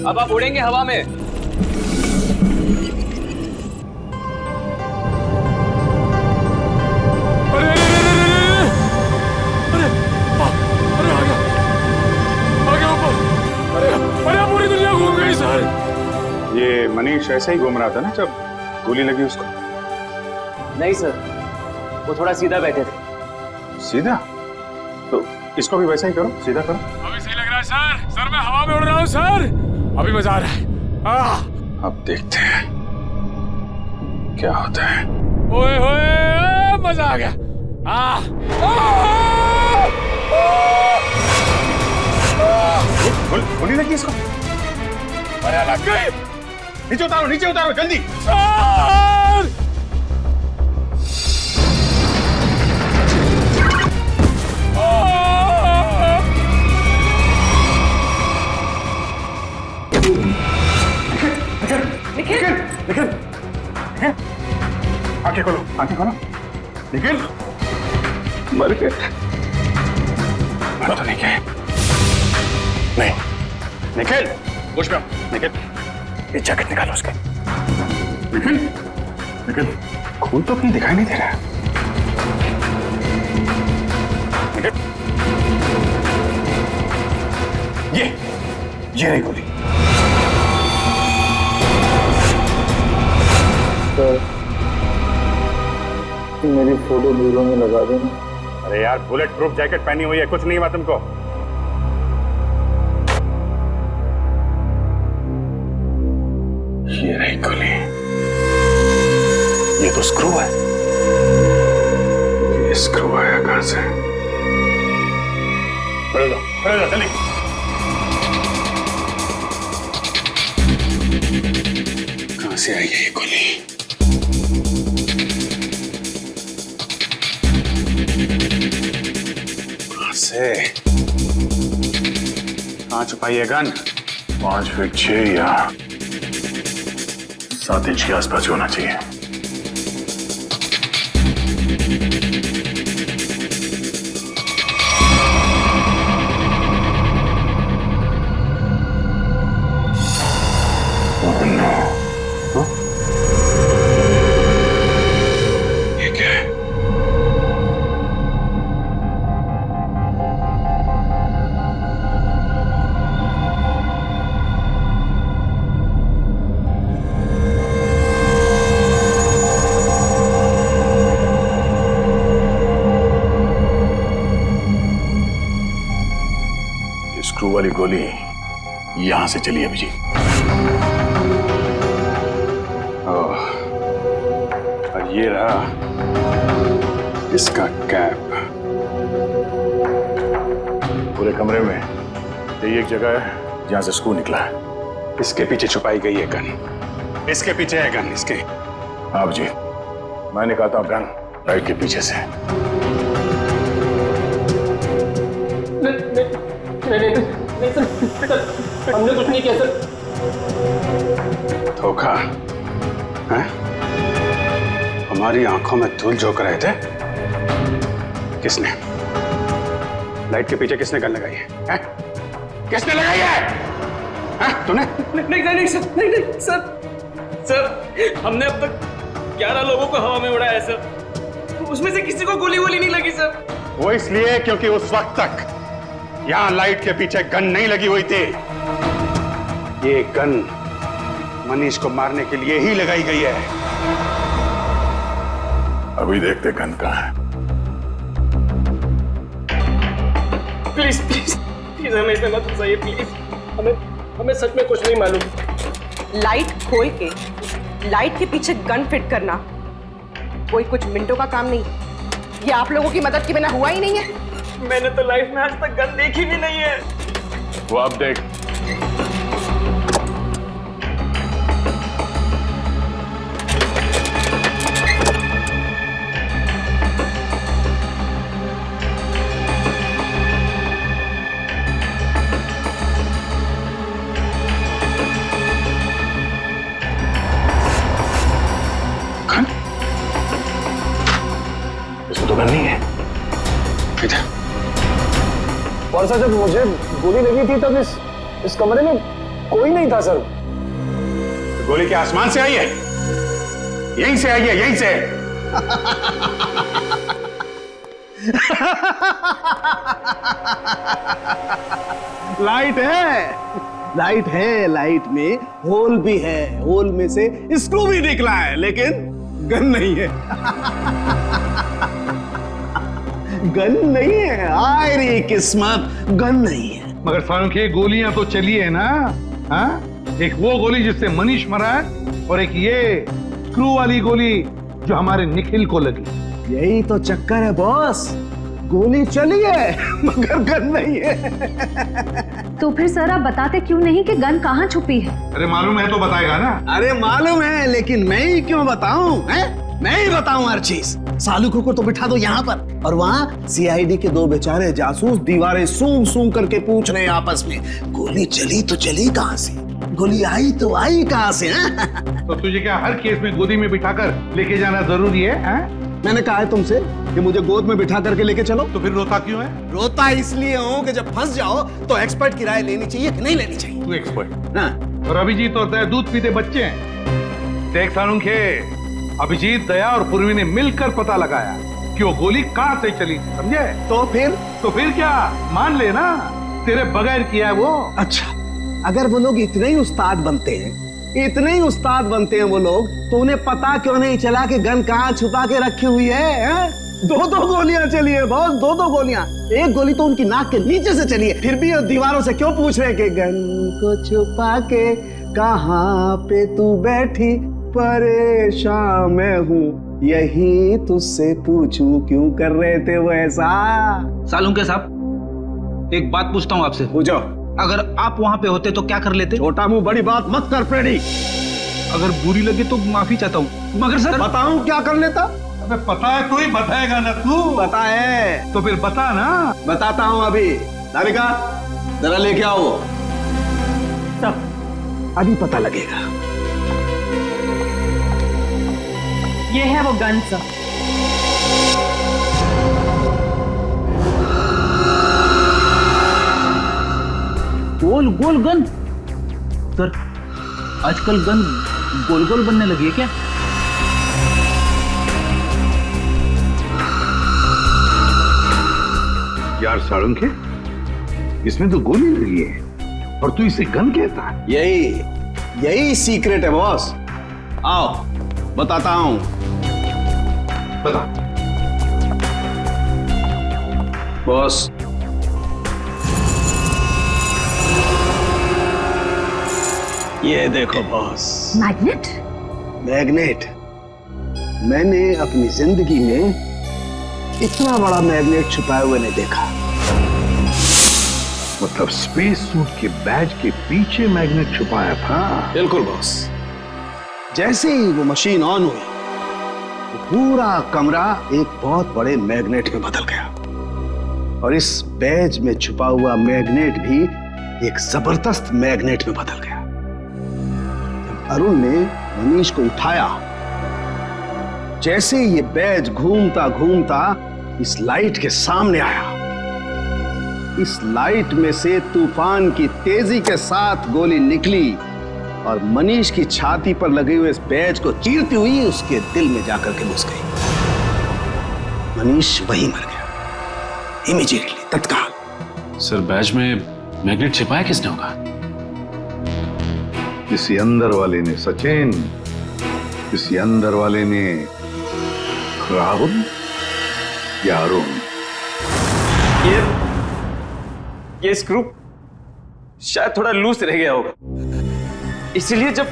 अब आप उड़ेंगे हवा में। अरे अरे अरे अरे अरे आ गया ऊपर। अरे अरे पूरी दुनिया घूम गई सर। ये मनीष ऐसे ही घूम रहा था ना जब गोली लगी उसको? नहीं सर, वो थोड़ा सीधा बैठे थे। सीधा? तो इसको भी वैसा ही करो, सीधा करो। अभी सही लग रहा है सर। सर मैं हवा में उड़ रहा हूँ सर। अभी मजा आ रहा है। अब देखते हैं क्या होता है। ओए होए मजा आ गया। गोली लगी इसको? अरे लग गई। नीचे उतारो जल्दी। सर निखिल आंखें खोलो निखिल। मर गए? मर तो नहीं गए? नहीं निखिल, होश में आओ। निखिल ये जैकेट निकालो उसके। निखिल खून तो कहीं दिखाई नहीं दे रहा है। निखिल ये रही गोली। मेरी फोटो ब्यूरो में लगा देना। अरे यार बुलेट प्रूफ जैकेट पहनी हुई है, कुछ नहीं हुआ तुमको। ये रही गोली। ये तो स्क्रू है। ये स्क्रू आया कहां से? खड़े जाओ जल्दी। कहां से आई है ये गोली? कहां छुपाई है गन? 5 फीट 6 या 7 इंच के आसपास होना चाहिए। ये क्या है? स्क्रू वाली गोली यहां से चली अभी जी। और ये रहा इसका कैप। पूरे कमरे में यही एक जगह है जहां से स्क्रू निकला है। इसके पीछे छुपाई गई है गन। इसके पीछे है गन इसके। आप जी मैं निकालता हूं गन लाइट के पीछे से। नहीं सर, हमने कुछ नहीं किया सर। धोखा है? हमारी आंखों में धूल झोंक रहे थे। किसने? लाइट के पीछे किसने गन लगाई है? किसने लगाई है? तूने? नहीं सर, हमने अब तक 11 लोगों को हवा में उड़ाया है सर। उसमें से किसी को गोली वोली नहीं लगी सर। वो इसलिए क्योंकि उस वक्त तक यहां लाइट के पीछे गन नहीं लगी हुई थी। ये गन मनीष को मारने के लिए ही लगाई गई है। अभी देखते गन कहां है। प्लीज हमें इसमें मत फंसाइए प्लीज। हमें सच में कुछ नहीं मालूम। लाइट खोल के लाइट के पीछे गन फिट करना कोई कुछ मिनटों का काम नहीं। ये आप लोगों की मदद के बिना हुआ ही नहीं है। मैंने तो लाइफ में आज तक गन देखी भी नहीं है। वो आप देख। इसको तो गन नहीं है। और सर जब मुझे गोली लगी थी तब इस कमरे में कोई नहीं था सर। गोली क्या आसमान से आई है? यहीं से आई है, यहीं से। लाइट है, लाइट है, लाइट में होल भी है, होल में से स्क्रू भी निकला है, लेकिन गन नहीं है। गन नहीं है, आय रे किस्मत, गन नहीं है। मगर सालुंखे गोलियां तो चली है ना? हाँ, एक वो गोली जिससे मनीष मरा है और एक ये स्क्रू वाली गोली जो हमारे निखिल को लगी। यही तो चक्कर है बॉस, गोली चली है मगर गन नहीं है। तो फिर सर आप बताते क्यों नहीं कि गन कहाँ छुपी है? अरे मालूम है तो बताएगा ना। अरे मालूम है, लेकिन मैं ही क्यों बताऊं? मैं ही बताऊं हर चीज। सालुखों को तो बिठा दो यहाँ पर, और वहाँ सीआईडी के दो बेचारे जासूस दीवारें सूंघ सूंघ करके पूछ रहे हैं आपस में, गोली चली तो चली कहाँ से, गोली आई तो आई कहाँ से? तो तुझे क्या हर केस में गोदी में बिठाकर लेके जाना जरूरी है? मैंने कहा है तुमसे कि मुझे गोद में बिठा करके लेके चलो। तो फिर रोता क्यों है? रोता इसलिए हूँ कि जब फंस जाओ तो एक्सपर्ट की राय लेनी चाहिए कि नहीं लेनी चाहिए। तू एक्सपर्ट। हाँ। और अभिजीत और दया दूध पीते बच्चे हैं। देख सालुंखे, अभिजीत, दया और पूर्वी ने मिलकर पता लगाया कि वो गोली कहाँ से चली, समझे? तो फिर क्या मान लेना, तेरे बगैर किया है वो। अच्छा, अगर वो लोग इतने ही उस्ताद बनते हैं, इतने ही उस्ताद बनते हैं वो लोग, तो उन्हें पता क्यों नहीं चला कि गन कहाँ छुपा के रखी हुई है? दो गोलियां चली है बॉस, दो गोलियां। एक गोली तो उनकी नाक के नीचे से चली है, फिर भी दीवारों से क्यों पूछ रहे हैं कि गन को छुपा के कहाँ पे तू बैठी, परेशान मैं हूँ यही तुझसे पूछूं, क्यों कर रहे थे वो ऐसा? सालुंखे साहब, एक बात पूछता हूँ आपसे। पूछो। अगर आप वहां पे होते तो क्या कर लेते? छोटा मुंह बड़ी बात मत कर प्रेडी। अगर बुरी लगे तो माफी चाहता हूँ, मगर सर बताऊं क्या कर लेता? अबे पता है तो ही बताएगा ना तू। पता है तो फिर बता ना। बताता हूँ अभी। राधिका जरा लेके आओ। अभी पता लगेगा। ये है वो गन सर। गोल गोल गन? सर आजकल गन गोल गोल बनने लगी है क्या? यार सालुंखे, इसमें तो गोली लगी है और तू इसे गन कहता है? यही सीक्रेट है बॉस। आओ बताता हूं। बता। बॉस, ये देखो बॉस। मैग्नेट? मैग्नेट। मैंने अपनी जिंदगी में इतना बड़ा मैग्नेट छुपाए हुए नहीं देखा। मतलब स्पेस सूट के बैज के पीछे मैग्नेट छुपाया था? बिल्कुल बॉस। जैसे ही वो मशीन ऑन हुई तो पूरा कमरा एक बहुत बड़े मैग्नेट में बदल गया, और इस बैज में छुपा हुआ मैग्नेट भी एक जबरदस्त मैग्नेट में बदल गया। जब अरुण ने मनीष को उठाया, जैसे ये बैज घूमता घूमता इस लाइट के सामने आया, इस लाइट में से तूफान की तेजी के साथ गोली निकली और मनीष की छाती पर लगे हुए इस बैज को चीरती हुई उसके दिल में जाकर के घुस गई। मनीष वहीं मर गया, इमीडिएटली, तत्काल। सर बैज में मैग्नेट छिपाया किसने होगा? किसी अंदर वाले ने सचिन, किसी अंदर वाले ने राहुल या अरुण। ये स्क्रू शायद थोड़ा लूज रह गया होगा, इसीलिए जब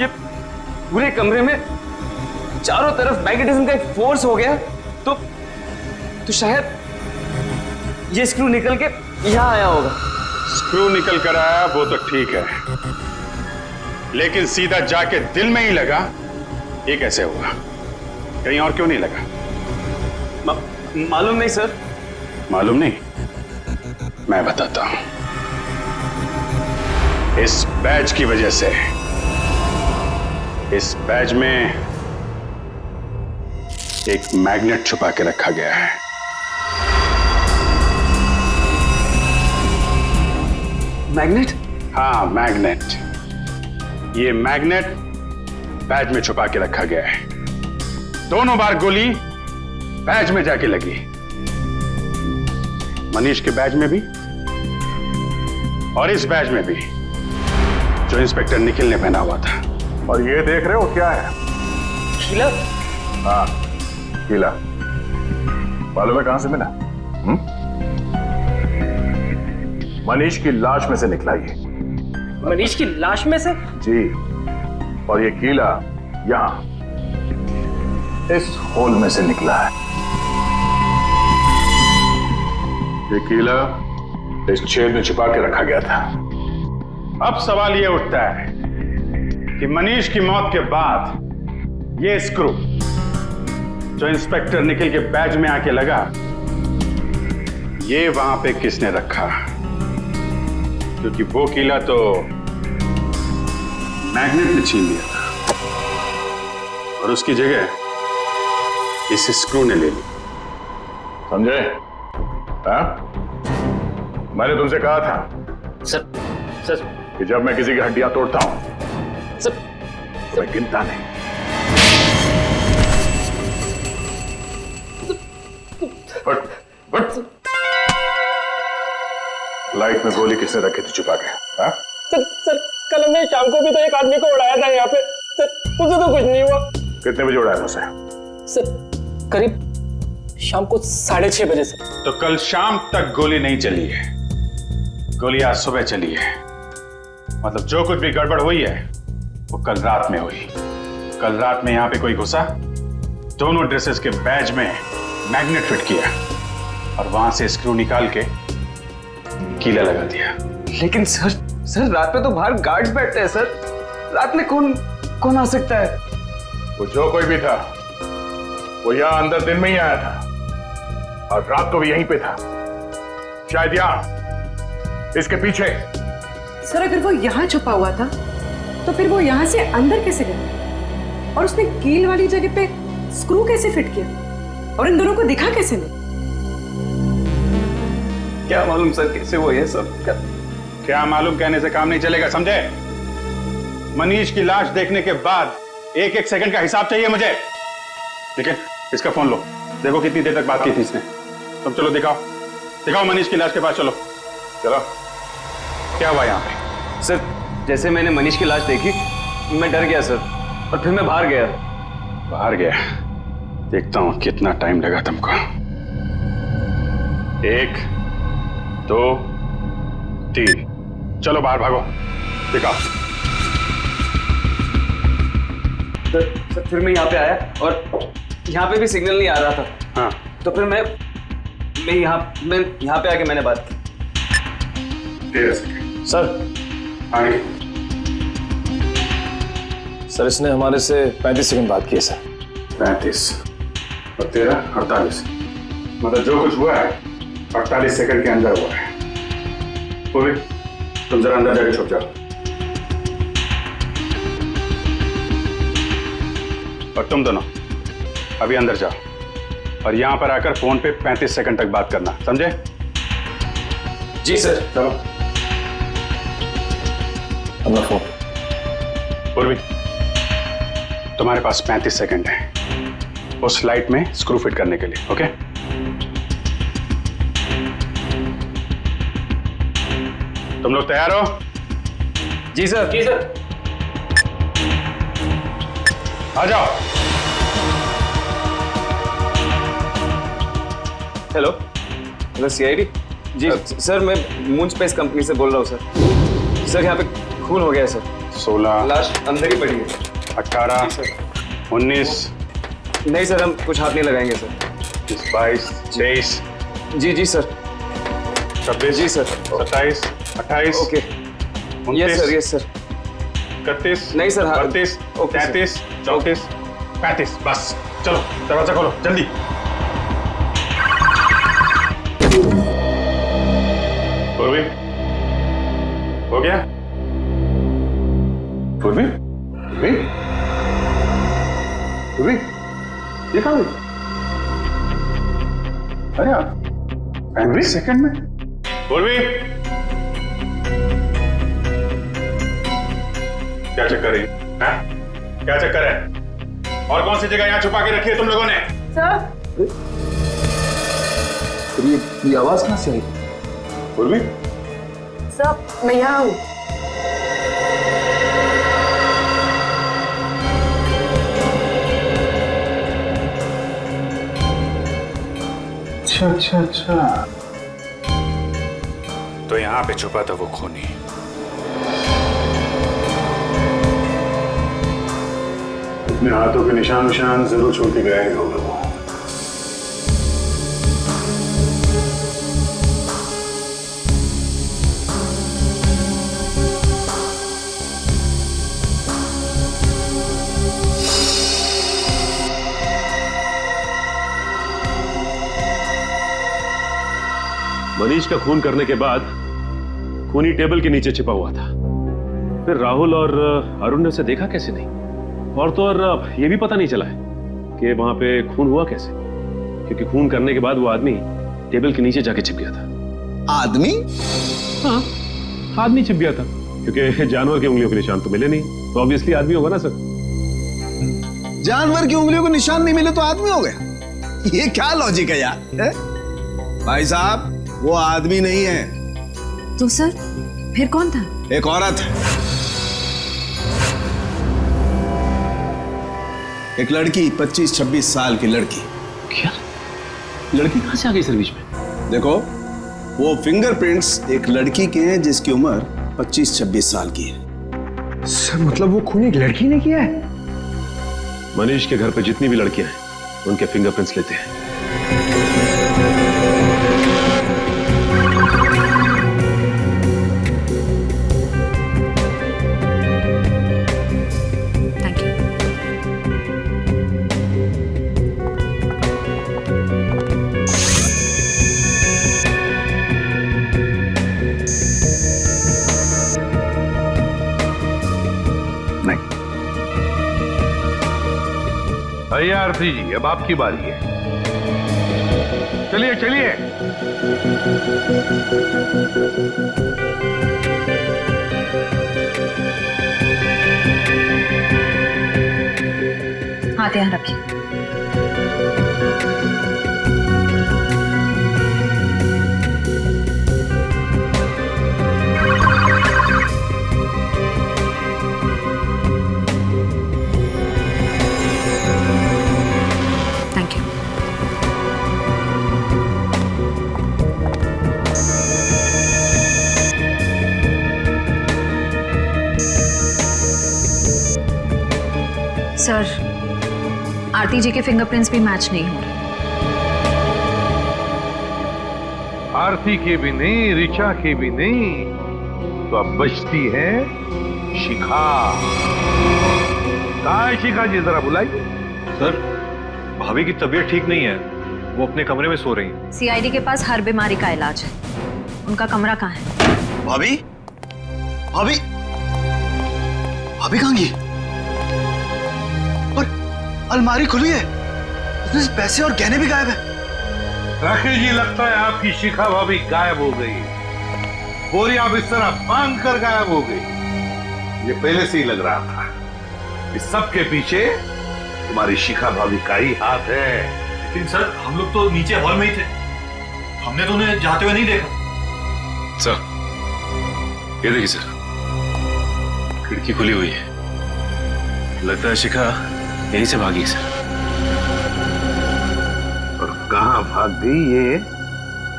ये पूरे कमरे में चारों तरफ मैग्नेटिज्म का एक फोर्स हो गया तो शायद ये स्क्रू निकल के यहां आया होगा। स्क्रू निकल कर आया वो तो ठीक है, लेकिन सीधा जाके दिल में ही लगा, ये कैसे हुआ? कहीं और क्यों नहीं लगा? मालूम नहीं सर। मालूम नहीं? मैं बताता हूं। इस बैज की वजह से इस बैज में एक मैग्नेट छुपा के रखा गया है। मैग्नेट? हाँ, मैग्नेट। ये मैग्नेट बैज में छुपा के रखा गया है। दोनों बार गोली बैज में जाके लगी, मनीष के बैज में भी और इस बैज में भी जो इंस्पेक्टर निखिल ने पहना हुआ था। और ये देख रहे हो क्या है? कीला? हाँ, कीला। मालूम है कहां से मिला? मनीष की लाश में से निकला ये। मनीष की लाश में से? जी। और ये कीला यहां इस होल में से निकला है। ये कीला इस छेद में छिपा के रखा गया था। अब सवाल यह उठता है कि मनीष की मौत के बाद ये स्क्रू जो इंस्पेक्टर निखिल के बैज में आके लगा, ये वहां पे किसने रखा? क्योंकि वो कीला तो मैग्नेट ने छीन लिया था और उसकी जगह इस स्क्रू ने ले ली। समझे? हाँ? मैंने तुमसे कहा था सर कि जब मैं किसी की हड्डियां तोड़ता हूं सर तो मैं गिनता नहीं। बट लाइट में गोली किसने रखी थी छुपा के? हाँ? सर कल हमने शाम को भी तो एक आदमी को उड़ाया था यहाँ पे। सर उसे तो कुछ नहीं हुआ। कितने बजे उड़ाया उसे? सर करीब शाम को 6:30 बजे सर। तो कल शाम तक गोली नहीं चली है, गोली आज सुबह चली है। मतलब जो कुछ भी गड़बड़ हुई है वो कल रात में हुई। कल रात में यहां पे कोई घुसा, दोनों ड्रेसेस के बैज में मैग्नेट फिट किया और वहां से स्क्रू निकाल के कीला लगा दिया। लेकिन सर रात में तो बाहर गार्ड्स बैठते हैं सर। रात में कौन आ सकता है? वो जो कोई भी था वो यहां अंदर दिन में ही आया था और रात को भी यहीं पे था, शायद यहां इसके पीछे। सर अगर वो यहाँ छुपा हुआ था तो फिर वो यहाँ से अंदर कैसे गया? और उसने कील वाली जगह पे स्क्रू कैसे फिट किया? और इन दोनों को दिखा कैसे नहीं? क्या मालूम सर कैसे वो ये सब क्या मालूम कहने से काम नहीं चलेगा, समझे? मनीष की लाश देखने के बाद एक एक सेकंड का हिसाब चाहिए मुझे। ठीक है, इसका फोन लो, देखो कितनी देर तक बात की थी इसने। तुम चलो दिखाओ मनीष की लाश के पास। चलो क्या हुआ यहाँ पे? सर जैसे मैंने मनीष की लाश देखी मैं डर गया सर, और फिर मैं बाहर गया। देखता हूं कितना टाइम लगा तुमको। 1 2 3, चलो बाहर भागो, दिखाओ। सर फिर मैं यहाँ पे आया और यहाँ पे भी सिग्नल नहीं आ रहा था। हाँ, तो फिर मैं यहाँ पे आके मैंने बात की। 13 सेकंड। सर आगे। सर इसने हमारे से 35 सेकंड बात की है सर। 35 और 13 48। मतलब जो कुछ हुआ है 48 सेकंड के अंदर हुआ है। पूरी तुम जरा अंदर जाके छुप जाओ और तुम दोनों अभी अंदर जाओ और यहां पर आकर फोन पे 35 सेकंड तक बात करना, समझे? जी सर। चलो। अपना फोन। पूर्वी तुम्हारे पास 35 सेकंड है उस लाइट में स्क्रू फिट करने के लिए, ओके? तुम लोग तैयार हो? जी सर। आ जाओ। Hello CID. जी सर मैं मून स्पेस कंपनी से बोल रहा हूँ सर। सर यहाँ पे खून हो गया है सर। 16 लाश अंदर ही पड़ी है। 18 19 नहीं सर हम कुछ हाथ नहीं लगाएंगे सर। 22 23 जी सर। 26 जी सर। 27 28 ओके। 29 यस सर 31 नहीं सर, हाँ। 32 ओके, सर। 33 34 35। बस चलो दरवाजा खोलो जल्दी। पूर्वी हो गया? पूर्वी ये कहाँ गई? अरे यार 35 सेकंड में। पूर्वी क्या चक्कर है? क्या चक्कर है? और कौन सी जगह यहाँ छुपा के रखी है तुम लोगों ने? सर ये आवाज कहाँ से आई? उर्मी, सर मैं यहाँ हूँ। अच्छा। तो यहाँ पे छुपा था वो खूनी। अपने हाथों के निशान जरूर छोड़ के गया होगा वो। मनीष का खून करने के बाद खूनी टेबल के नीचे छिपा हुआ था। फिर राहुल और अरुण ने उसे देखा कैसे नहीं, और तो और ये भी पता नहीं चला है कि वहां पे खून हुआ कैसे, क्योंकि खून करने के बाद वो आदमी टेबल के नीचे जाके छिप गया था। आदमी? हाँ, आदमी छिप गया था, क्योंकि जानवर की उंगलियों के निशान तो मिले नहीं, तो ऑब्वियसली आदमी होगा ना सर। जानवर की उंगलियों के निशान नहीं मिले तो आदमी हो गया? ये क्या लॉजिक है यार? है? भाई साहब, वो आदमी नहीं है। तो सर फिर कौन था? एक औरत है, एक लड़की, 25-26 साल की लड़की। क्या लड़की कहां से आ गई सर बीच में? देखो, वो फिंगरप्रिंट्स एक लड़की के हैं जिसकी उम्र 25-26 साल की है। सर मतलब वो खून एक लड़की ने किया है? मनीष के घर पे जितनी भी लड़कियां हैं उनके फिंगरप्रिंट्स लेते हैं। भैया आरती जी, अब आपकी बारी है। चलिए चलिए। हाथ यहाँ रखिए। Thank you. सर, आरती जी के फिंगरप्रिंट्स भी मैच नहीं हो रहे। आरती के भी नहीं, ऋचा के भी नहीं, तो अब बचती है शिखा। कहाँ है शिखा जी? जरा बुलाइए। सर, भाभी की तबीयत ठीक नहीं है, वो अपने कमरे में सो रही हैं। सीआईडी के पास हर बीमारी का इलाज है, उनका कमरा कहाँ है? भाभी? भाभी? भाभी कहाँ गई? और अलमारी खुली है, उसमें से पैसे और गहने भी गायब है। राकेश जी, लगता है आपकी शिखा भाभी गायब हो गई। बोरिया बिस्तर बांध कर गायब हो गई। ये पहले से ही लग रहा था। इस सब के पीछे तुम्हारी शिखा भाभी का ही हाथ है। लेकिन सर, हम लोग तो नीचे हॉल में ही थे, हमने तो उन्हें जाते हुए नहीं देखा। सर, ये देखिए सर, खिड़की खुली हुई है, लगता है शिखा यहीं से भागी सर। और कहां भाग गई ये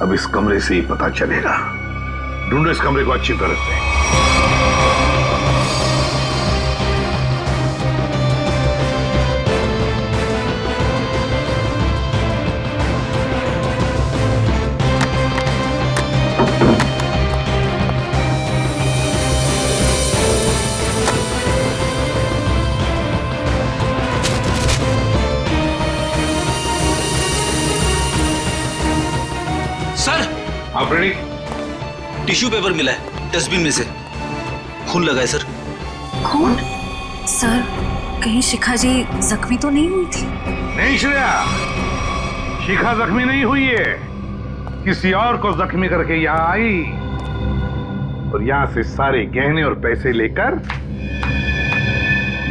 अब इस कमरे से ही पता चलेगा। ढूंढो इस कमरे को अच्छी तरह से। हाँ प्रणीत, टिश्यू पेपर मिला है डस्टबिन में से, खून लगा है सर। खून? सर, कहीं शिखा जी जख्मी तो नहीं हुई थी? नहीं श्रेया, शिखा जख्मी नहीं हुई है, किसी और को जख्मी करके यहाँ आई और यहाँ से सारे गहने और पैसे लेकर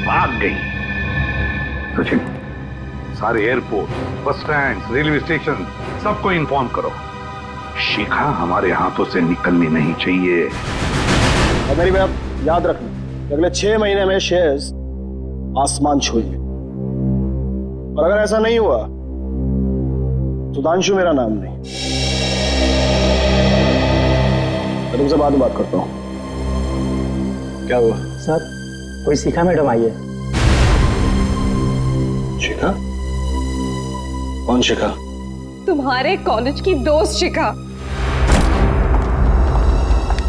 भाग गई। सचिन, सारे airport, bus stand, railway station सबको इन्फॉर्म करो, शिखा हमारे हाथों से निकलनी नहीं चाहिए। अगर ये आप याद रखना, अगले 6 महीने में शेयर्स आसमान छूएंगे, और अगर ऐसा नहीं हुआ सुधांशु मेरा नाम नहीं। मैं तुमसे बाद में बात करता हूँ। क्या हुआ? सर, कोई शिखा मैडम आई है। शिखा? कौन शिखा? तुम्हारे कॉलेज की दोस्त शिखा।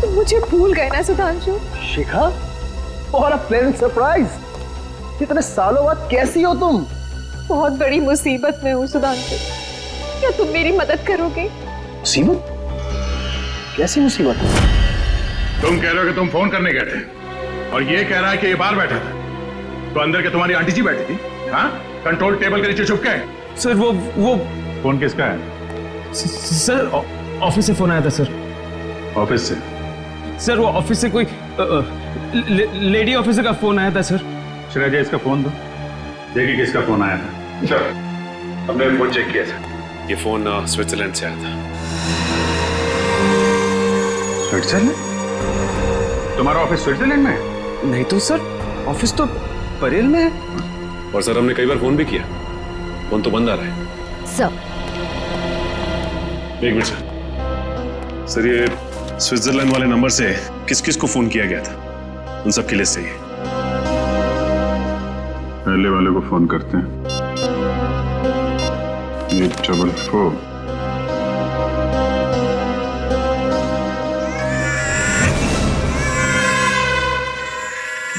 तुम मुझे भूल गए ना सुधांशु? शिखा? और अ प्लेजेंट सरप्राइज। कितने सालों बाद कैसी हो तुम? बहुत बड़ी मुसीबत में हूँ सुधांशु, क्या तुम मेरी मदद करोगे? मुसीबत? कैसी मुसीबत? तुम कह रहे हो कि तुम फोन करने गए थे, और ये कह रहा है कि ये बाहर बैठा था, तो अंदर के तुम्हारी आंटी जी बैठी थी, हाँ? कंट्रोल टेबल के नीचे छुप के। सर वो फोन किसका है? सर ऑफिस से फोन आया था सर। ऑफिस से? सर वो ऑफिस से कोई लेडी ऑफिसर का फोन आया था सर। श्रेया, इसका फोन दो, देखिए किसका फोन आया था। चलो, हमने फोन चेक किया था। ये फोन स्विट्जरलैंड से आया था। स्विट्जरलैंड? तुम्हारा ऑफिस स्विट्जरलैंड में है? नहीं तो सर, ऑफिस तो परेल में है। और सर हमने कई बार फोन भी किया, फोन तो बंद आ रहा है। सर, एक मिनट सर। सर ये स्विट्जरलैंड वाले नंबर से किस किस को फोन किया गया था, उन सब की लिस्ट चाहिए। पहले वाले को फोन करते हैं, 844।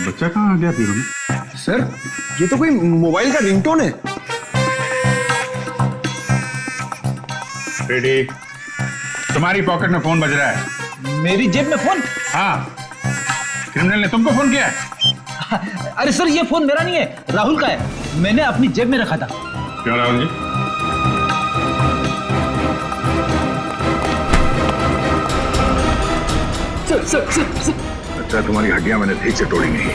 बच्चा कहाँ आ गया बीरो में? सर, ये तो कोई मोबाइल का रिंगटोन है। रेडी? तुम्हारी पॉकेट में फोन बज रहा है। मेरी जेब में फोन? हाँ, क्रिमिनल ने तुमको फोन किया है। अरे सर, ये फोन मेरा नहीं है, राहुल का है। मैंने अपनी जेब में रखा था। क्यों राहुल जी? सर। अच्छा, तुम्हारी हड्डियां मैंने ठीक से तोड़ी नहीं।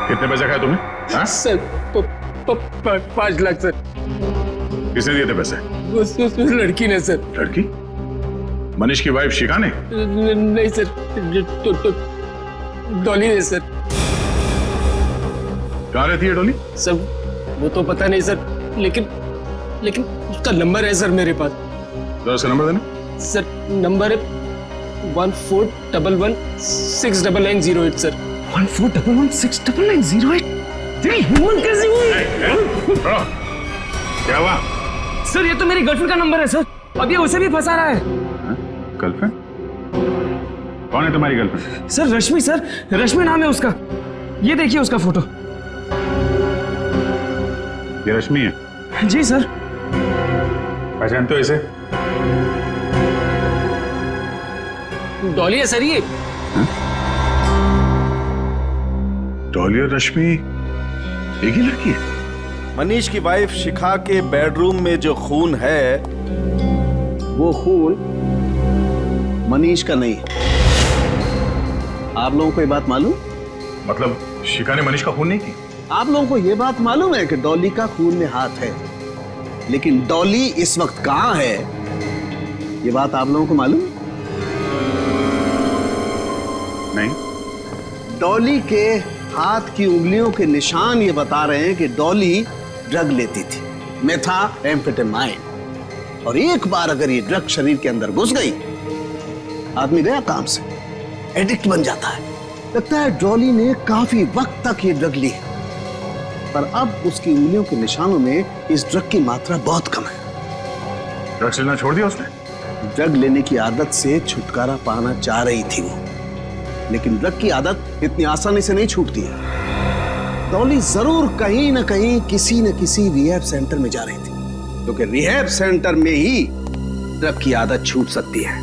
कितने पैसे खाए तुमने? हाँ? Sir 5 lakh sir. किसने दिए थे पैसे? उस लड़की ने सर। लड़की? मनीष की वाइफ शिखा ने? नहीं सर, तो डॉली ने सर। कहाँ रहती है डॉली? सर वो तो पता नहीं सर, लेकिन उसका नंबर है सर मेरे पास। तो उसका नंबर देना। सर नंबर है 14116998 सर। 14116998? तेरी हिम्मत कैसी हुई? क्या हुआ? सर ये तो मेरी गर्लफ्रेंड का नंबर है सर, अब ये उसे भी फंसा रहा है। गर्लफ्रेंड? कौन है तुम्हारी गर्लफ्रेंड? सर रश्मि, सर रश्मि नाम है उसका। ये देखिए उसका फोटो। ये रश्मि है? जी सर। पहचानते हो इसे? डॉली है सर ये। डॉली और रश्मि एक ही लड़की है? मनीष की वाइफ शिखा के बेडरूम में जो खून है, वो खून मनीष का नहीं है। आप लोगों को ये बात मालूम? मतलब शिखा ने मनीष का खून नहीं की? आप लोगों को ये बात मालूम है कि डॉली का खून में हाथ है, लेकिन डॉली इस वक्त कहां है, ये बात आप लोगों को मालूम? नहीं। डॉली के हाथ की उंगलियों के निशान ये बता रहे हैं कि डॉली ड्रग लेती थी, मेथाम्फेटामाइन। और एक बार अगर ये ड्रग शरीर के अंदर घुस गई, आदमी गया काम से, एडिक्ट बन जाता है। लगता है डॉली ने काफी वक्त तक ये ड्रग ली है, पर अब उसकी उंगलियों के निशानों में इस ड्रग की मात्रा बहुत कम है। ड्रग्स लेना छोड़ दिया उसने? ड्रग लेने की आदत से छुटकारा पाना चाह रही थी वो, लेकिन ड्रग की आदत इतनी आसानी से नहीं छूटती है। डॉली जरूर कहीं ना कहीं किसी न किसी रिहैब सेंटर में जा रही थी, क्योंकि रिहैब सेंटर में ही ड्रग की आदत छूट सकती है।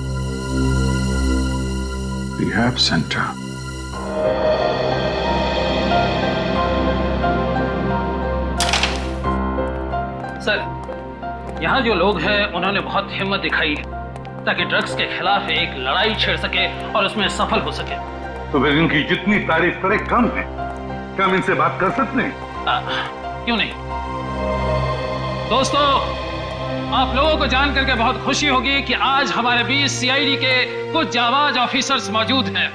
Rehab centre? सर, यहाँ जो लोग हैं उन्होंने बहुत हिम्मत दिखाई है ताकि ड्रग्स के खिलाफ एक लड़ाई छेड़ सके और उसमें सफल हो सके। तो फिर इनकी जितनी तारीफ करे कम है। क्या हम इनसे बात कर सकते हैं? क्यों नहीं दोस्तों, आप लोगों को जान करके बहुत खुशी होगी कि आज हमारे बीच सीआईडी के कुछ जाबाज ऑफिसर्स मौजूद हैं।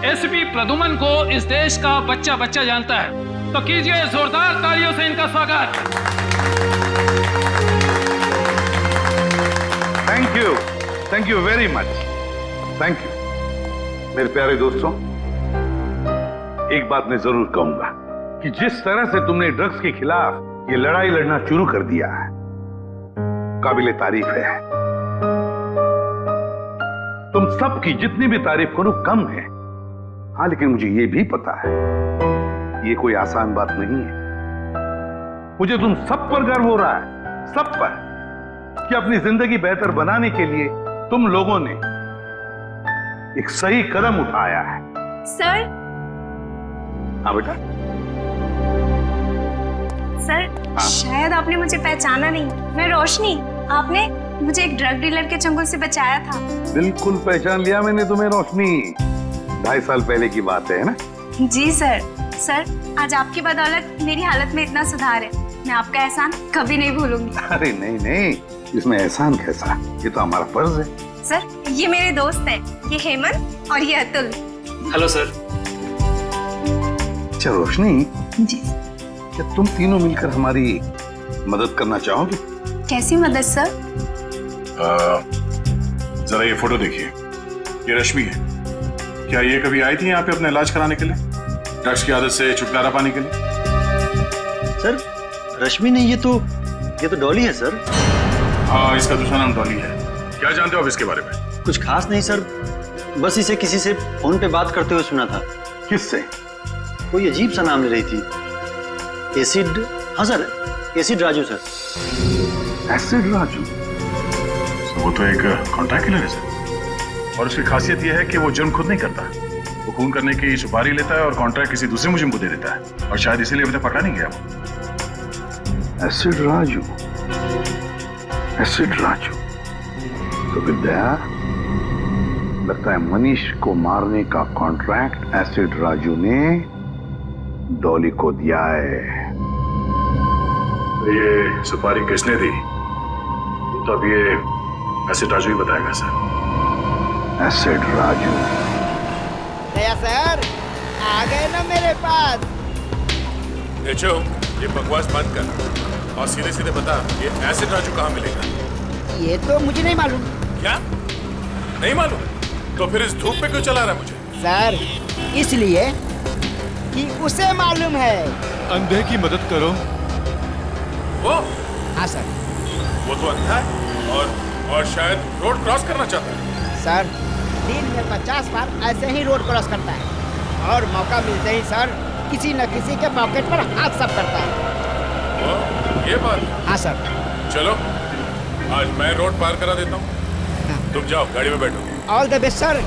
एसपी प्रदुमन को इस देश का बच्चा बच्चा जानता है, तो कीजिए जोरदार तालियों से इनका स्वागत। Thank you very much, thank you. मेरे प्यारे दोस्तों, एक बात मैं जरूर कहूंगा कि जिस तरह से तुमने ड्रग्स के खिलाफ ये लड़ाई लड़ना शुरू कर दिया है, काबिले तारीफ है। तुम सबकी जितनी भी तारीफ करो कम है। हाँ, लेकिन मुझे ये भी पता है ये कोई आसान बात नहीं है। मुझे तुम सब पर गर्व हो रहा है, सब पर, कि अपनी जिंदगी बेहतर बनाने के लिए तुम लोगों ने एक सही कदम उठाया है। सर। हाँ बेटा। सर, शायद आपने मुझे पहचाना नहीं। मैं रोशनी, आपने मुझे एक ड्रग डीलर के चंगुल से बचाया था। बिल्कुल पहचान लिया मैंने तुम्हें रोशनी। 2.5 साल पहले की बात है ना? जी सर। सर, आज आपकी बदौलत मेरी हालत में इतना सुधार है, मैं आपका एहसान कभी नहीं भूलूंगी। अरे नहीं नहीं, इसमें एहसान कैसा, ये तो हमारा फर्ज है। सर, ये मेरे दोस्त हैं, ये हेमंत और ये अतुल। Hello sir. अच्छा रोशनी जी, क्या तुम तीनों मिलकर हमारी मदद करना चाहोगे? कैसी मदद सर? जरा ये फोटो देखिए, ये रश्मि है। क्या ये कभी आई थी यहाँ पे अपना इलाज कराने के लिए, ड्रग्स की आदत से छुटकारा पाने के लिए? सर, रश्मि नहीं, ये तो डॉली है सर। हाँ, इसका दूसरा नाम डॉली है। क्या जानते हो आप इसके बारे में? कुछ खास नहीं सर, बस इसे किसी से फोन पे बात करते हुए सुना था। किससे? कोई अजीब सा नाम ले रही थी। एसिड, हाँ sir, acid Raju sir. Acid Raju? वो तो एक कॉन्ट्रैक्ट किलर है सर, और उसकी खासियत यह है कि वो जुर्म खुद नहीं करता। वो खून करने की सुपारी लेता है और कॉन्ट्रैक्ट किसी दूसरे मुजरिम को दे देता है, और शायद इसीलिए अभी तक पकड़ा नहीं गया वो। Acid Raju, acid Raju. तो विद्या, लगता है मनीष को मारने का कॉन्ट्रैक्ट एसिड राजू ने डॉली को दिया है। तो ये सुपारी किसने दी, तो अब ये एसिड राजू ही बताएगा सर। एसिड राजू। दया सर, आ गए ना मेरे पास। देखो, ये बकवास बंद कर और सीधे सीधे बता, ये एसिड राजू कहाँ मिलेगा? ये तो मुझे नहीं मालूम। क्या नहीं मालूम? तो फिर इस धूप पे क्यों चला रहा है मुझे? सर, इसलिए कि उसे मालूम है। अंधे की मदद करो। वो? हाँ सर। वो तो अंधा है और शायद रोड क्रॉस करना चाहता है। सर, दिन में 50 बार ऐसे ही रोड क्रॉस करता है, और मौका मिलते ही सर किसी न किसी के पॉकेट पर हाथ साफ करता है। वो ये बात? हाँ सर। चलो, आज मैं रोड पार करा देता हूँ। तुम जाओ, गाड़ी में बैठो। All the best sir.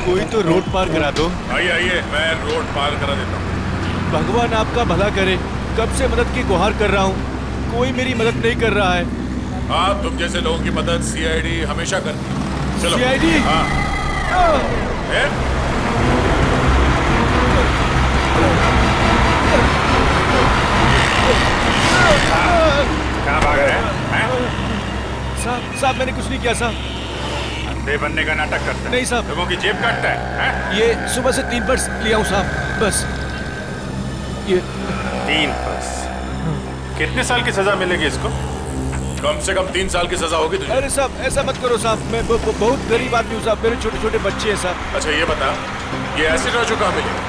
कोई तो रोड पार करा दो। आइए आइए, मैं रोड पार करा देता हूँ। भगवान आपका भला करे, कब से मदद की गुहार कर रहा हूँ, कोई मेरी मदद नहीं कर रहा है। हाँ, तुम जैसे लोगों की मदद सीआईडी हमेशा करती है। चलो। सीआईडी? हाँ। कहाँ भाग रहे हैं? साहब, मैंने कुछ नहीं किया साहब। अंधे बनने का नाटक करता है? नहीं साहब। लोगों की जेब काटता है? ये सुबह से 3 पर्स लिया हूँ साहब, बस ये 3 पर्स। कितने साल की सजा मिलेगी इसको? कम से कम 3 साल की सजा होगी तुझे। अरे साहब, ऐसा मत करो साहब, मैं बहुत गरीब आदमी हूँ साहब, मेरे छोटे छोटे बच्चे हैं साहब। अच्छा ये बता, ये एसिड राजू कहाँ मिलेगा?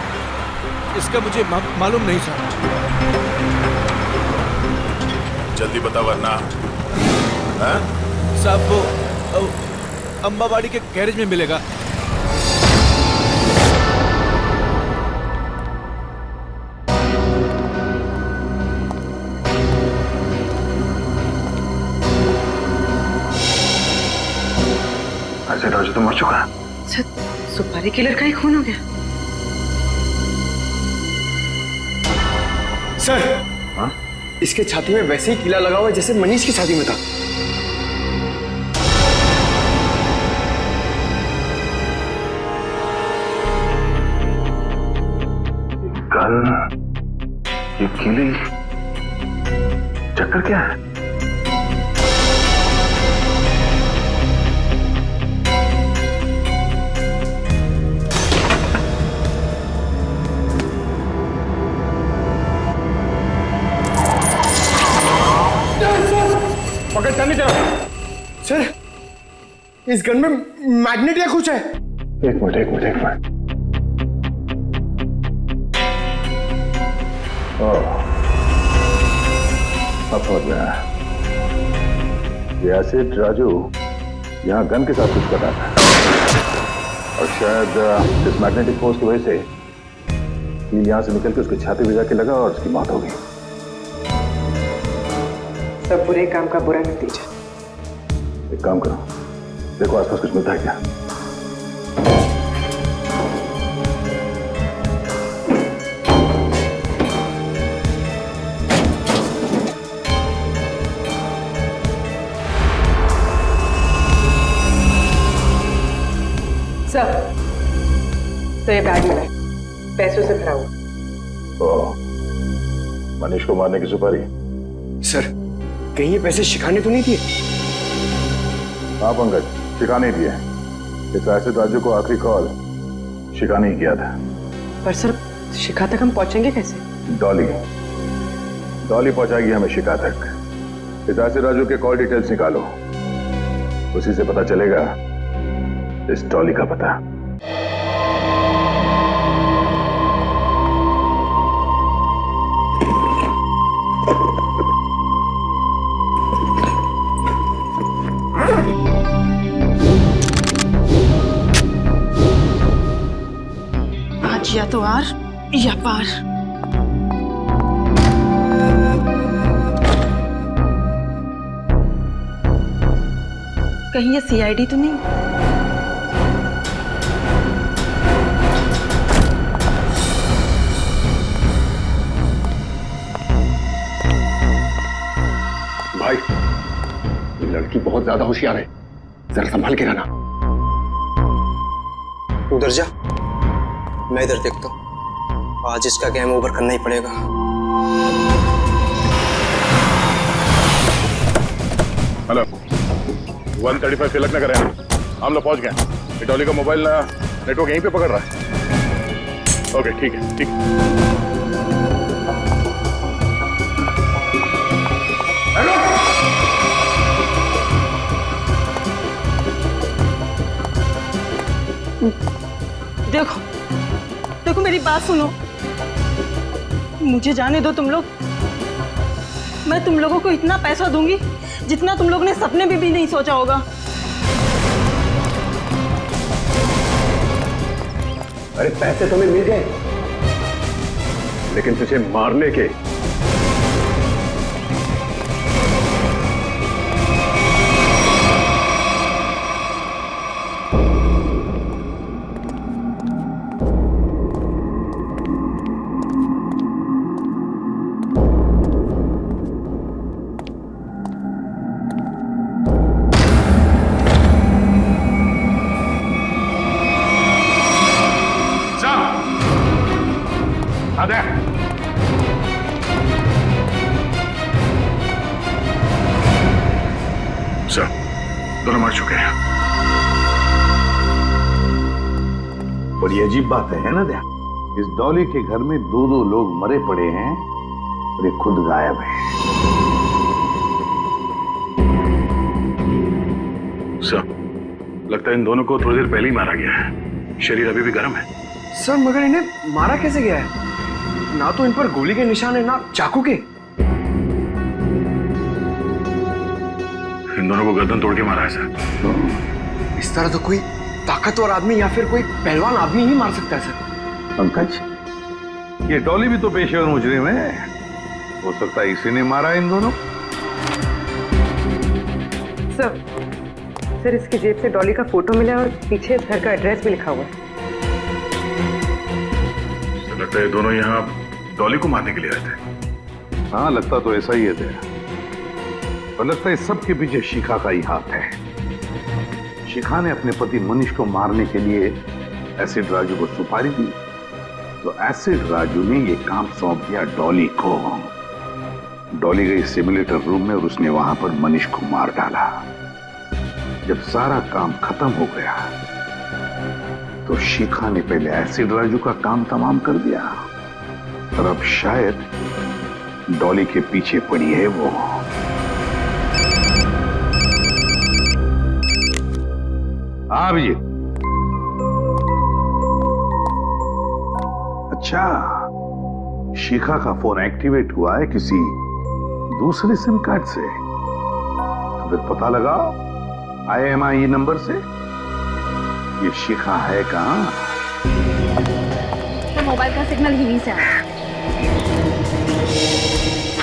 इसका मुझे मालूम नहीं साहब। जल्दी बता वरना। साहब, वो अंबाबाड़ी के गैरेज में मिलेगा। एसिड राजू तो मर चुका है। सुपारी किलर का ही खून हो गया। सर, हाँ? इसके छाती में वैसे ही कीला लगा हुआ है जैसे मनीष की छाती में था। ये कीली चक्कर क्या है? पकड़ चलनी तरफ। सर, इस गन में मैग्नेट या कुछ है। एक मिनट। अब समझ में आया। ये एसिड राजू यहाँ गन के साथ कुछ कर रहा था और शायद इस मैग्नेटिक फोर्स की वजह से कील यहाँ से निकल के उसकी छाती में जाके लगा और उसकी मौत हो गई। सब बुरे काम का बुरा नतीजा। एक काम करो, देखो आसपास कुछ मिलता है क्या। सब तो ये बैग मिला है, पैसों से भरा हुआ। मनीष को मारने की सुपारी। सर, कहीं ये पैसे शिखा ने तो नहीं दिए? हाँ पंकज, शिखा नहीं दिए। इस एसिड राजू को आखिरी कॉल शिखा ने ही किया था। पर सर, शिखा तक हम पहुंचेंगे कैसे? डॉली पहुंचाएगी हमें शिखा तक। इस एसिड राजू के कॉल डिटेल्स निकालो, उसी से पता चलेगा इस डॉली का पता। आज या तो आर या पार। कहीं ये सीआईडी तो नहीं? भाई, लड़की बहुत ज्यादा होशियार है, जरा संभाल के रहना। उधर जा, मैं इधर देखता हूँ। आज इसका गेम ओवर करना ही पड़ेगा। हेलो, 135 तिलक नगर है, हम लोग पहुंच गए। ये डॉली का मोबाइल नेटवर्क यहीं पे पकड़ रहा है। ओके, ठीक है, ठीक। देखो देखो, मेरी बात सुनो, मुझे जाने दो तुम लोग। मैं तुम लोगों को इतना पैसा दूंगी जितना तुम लोग ने सपने में भी नहीं सोचा होगा। अरे पैसे तुम्हें मिल गए, लेकिन तुझे मारने के सर, दोनों मर चुके हैं। बड़ी अजीब बात है ना दया? इस डॉली के घर में दो लोग मरे पड़े हैं और ये खुद गायब है। सर, लगता है इन दोनों को थोड़ी देर पहले ही मारा गया है। शरीर अभी भी गर्म है। सर, मगर इन्हें मारा कैसे गया है? ना तो इन पर गोली के निशान है, ना चाकू के। इन दोनों को गर्दन तोड़ के मारा है सर। इस तरह तो कोई ताकतवर आदमी या फिर कोई पहलवान आदमी ही मार सकता है सर। पंकज, ये डॉली भी तो पेशेवर मुजरिम है, हो सकता है इसी ने मारा इन दोनों। सर, इसकी जेब से डॉली का फोटो मिला और पीछे इस घर का एड्रेस भी लिखा हुआ है। लगता है दोनों यहाँ डॉली को मारने के लिए आए थे। हाँ, लगता तो ऐसा ही है थे। पर लगता है सब के पीछे शिखा का ही हाथ है। शिखा ने अपने पति मनीष को मारने के लिए एसिड राजू को सुपारी दी, तो एसिड राजू ने ये काम सौंप दिया डॉली को। डॉली गई सिमुलेटर रूम में और उसने वहां पर मनीष को मार डाला। जब सारा काम खत्म हो गया तो शिखा ने पहले एसिड राजू का काम तमाम कर दिया और अब शायद डॉली के पीछे पड़ी है वो। हाँ अभिजीत। अच्छा, शिखा का फोन एक्टिवेट हुआ है किसी दूसरे सिम कार्ड से, तो फिर पता लगा IMEI नंबर से ये शिखा है कहां? तो मोबाइल का सिग्नल यहीं से आ रहा है।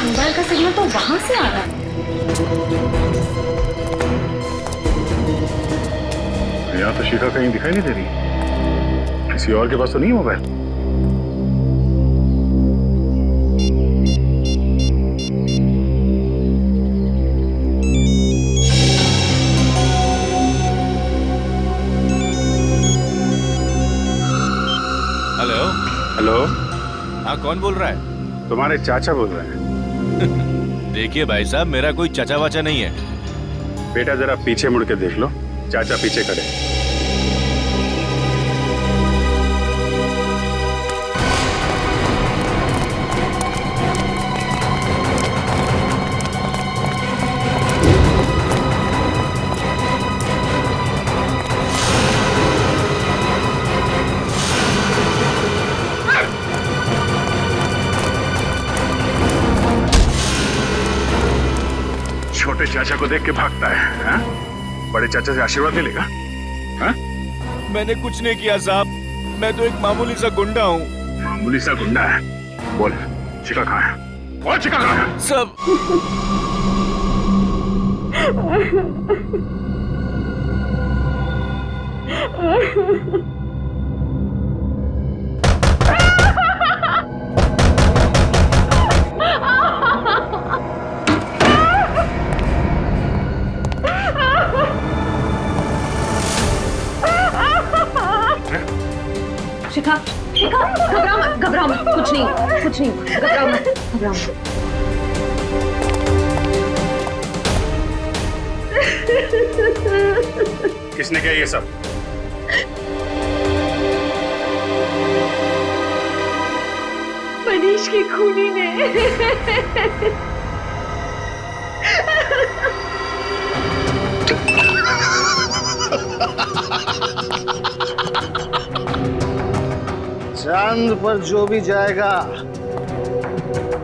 मोबाइल का सिग्नल तो वहां से आ रहा है। यहाँ तो शिखा कहीं दिखाई नहीं दे रही। किसी और के पास तो नहीं है मोबाइल? हेलो हेलो, हाँ, कौन बोल रहा है? तुम्हारे चाचा बोल रहे हैं। देखिए भाई साहब, मेरा कोई चाचा वाचा नहीं है। बेटा जरा पीछे मुड़ के देख लो, चाचा पीछे खड़े। छोटे चाचा को देख के भागता है, हाँ? बड़े चाचा से आशीर्वाद ले लेगा, हाँ? मैंने कुछ नहीं किया साहब, मैं तो एक मामूली सा गुंडा हूँ। मामूली सा गुंडा है? बोल, शिखा कहाँ है? बोल, शिखा कहाँ है? सब शिखा, शिखा, घबराओ मत, घबराओ मत, कुछ नहीं, घबराओ मत, घबराओ मत। किसने किया ये सब? मनीष की खूनी ने। चांद पर जो भी जाएगा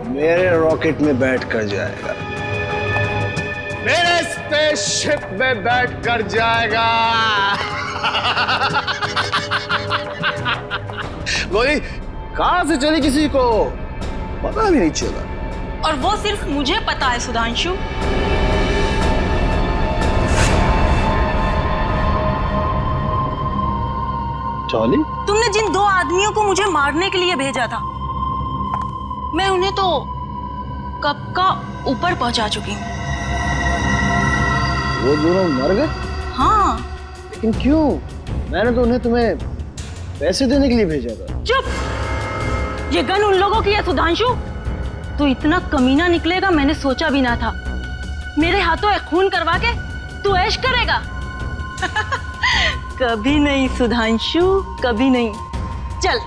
मेरे रॉकेट में बैठ कर जाएगा, मेरे स्पेसशिप में बैठ कर जाएगा। गोली कहां से चली किसी को पता भी नहीं चला। और वो सिर्फ मुझे पता है सुधांशु। डॉली, तुमने जिन दो आदमियों को मुझे मारने के लिए भेजा था, मैं उन्हें तो कब का ऊपर पहुंचा चुकी हूँ। वो दोनों मर गए? हाँ। लेकिन क्यों? मैंने तो उन्हें तुम्हें पैसे देने के लिए भेजा था। चुप! ये गन उन लोगों की है सुधांशु। तू इतना कमीना निकलेगा मैंने सोचा भी ना था। मेरे हाथों एक खून करवा के तू ऐश करेगा? कभी नहीं सुधांशु, कभी नहीं। चल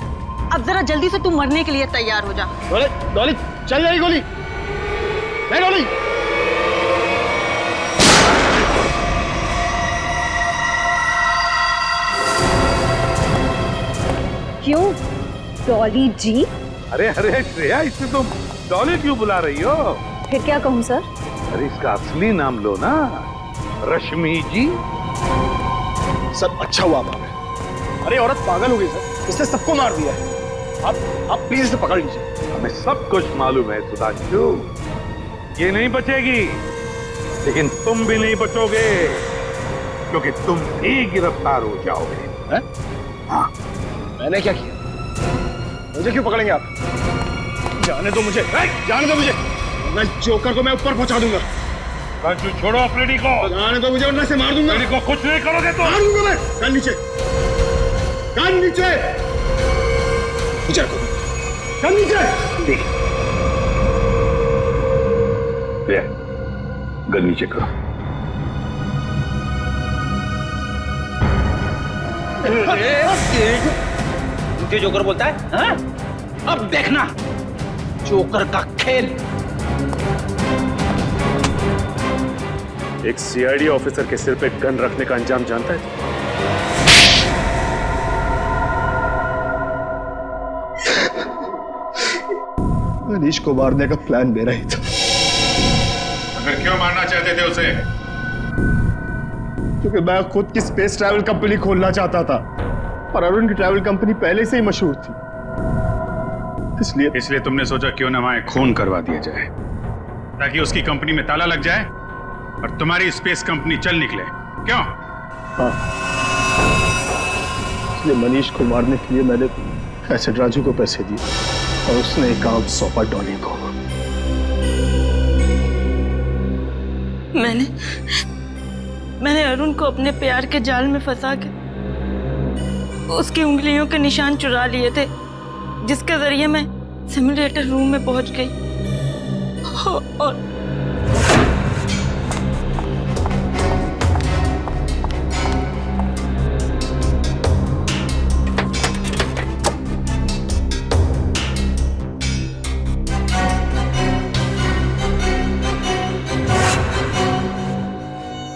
अब जरा जल्दी से तू मरने के लिए तैयार हो जा। डॉली, डॉली, चल जाएगी गोली। नहीं डॉली। क्यों डॉली जी? अरे अरे श्रेया, इसे तुम डॉली क्यों बुला रही हो? फिर क्या कहूँ सर? अरे इसका असली नाम लो ना, रश्मि जी। सब अच्छा हुआ भाभी। अरे औरत पागल हो गई सर, इसने सबको मार दिया है। आप प्लीज इसे पकड़ लीजिए। हमें सब कुछ मालूम है सुधांशु, ये नहीं बचेगी, लेकिन तुम भी नहीं बचोगे, क्योंकि तुम भी गिरफ्तार हो जाओगे। हैं? हाँ। मैंने क्या किया? मुझे क्यों पकड़ेंगे आप? जाने दो मुझे, जाने दो मुझे। मैं जोकर को मैं ऊपर पहुंचा दूंगा। राजू छोड़ो अफ्रीडी को। जाने दो मुझे, वरना से मार दूंगा। अफ्रीडी को कुछ नहीं करोगे तो मार दूंगा मैं। कान नीचे, कान नीचे, नीचे रखो, कान नीचे। गन नीचे करो। मुझे जोकर बोलता है हाँ? अब देखना जोकर का खेल। एक सीआईडी ऑफिसर के सिर पे गन रखने का अंजाम जानता है? मनीष को मारने का प्लान मेरा ही था। अगर क्यों मारना चाहते थे उसे? क्योंकि मैं खुद की स्पेस ट्रैवल कंपनी खोलना चाहता था और अरुण की ट्रैवल कंपनी पहले से ही मशहूर थी, इसलिए तुमने सोचा क्यों ना वहां खून करवा दिया जाए ताकि उसकी कंपनी में ताला लग जाए और तुम्हारी स्पेस कंपनी चल निकले। क्यों? हाँ, इसलिए मनीष को मारने के लिए मैंने एसिड राजू को पैसे दिए और उसने एक काम सौंपा डॉली को। मैंने अरुण को अपने प्यार के जाल में फंसा के उसकी उंगलियों के निशान चुरा लिए थे, जिसके जरिए मैं सिमुलेटर रूम में पहुंच गई और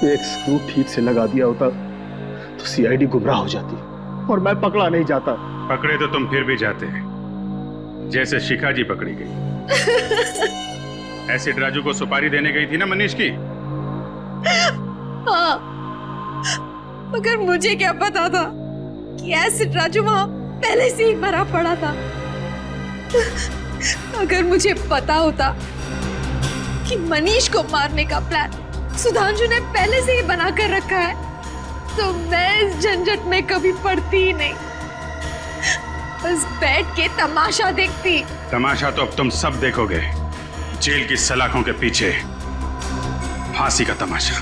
एक स्क्रू ठीक से लगा दिया होता तो सीआईडी गुमराह हो जाती और मैं पकड़ा नहीं जाता। पकड़े तो तुम फिर भी जाते, जैसे शिखा जी पकड़ी गई। एसिड राजू को सुपारी देने गई थी ना मनीष की? हाँ, मगर मुझे क्या पता था कि एसिड राजू वहां पहले से ही मरा पड़ा था। अगर मुझे पता होता कि मनीष को मारने का प्लान सुधांशु ने पहले से ही बना कर रखा है तो मैं इस झंझट में कभी पड़ती ही नहीं, बस बैठ के तमाशा देखती। तमाशा तो अब तुम सब देखोगे, जेल की सलाखों के पीछे फांसी का तमाशा।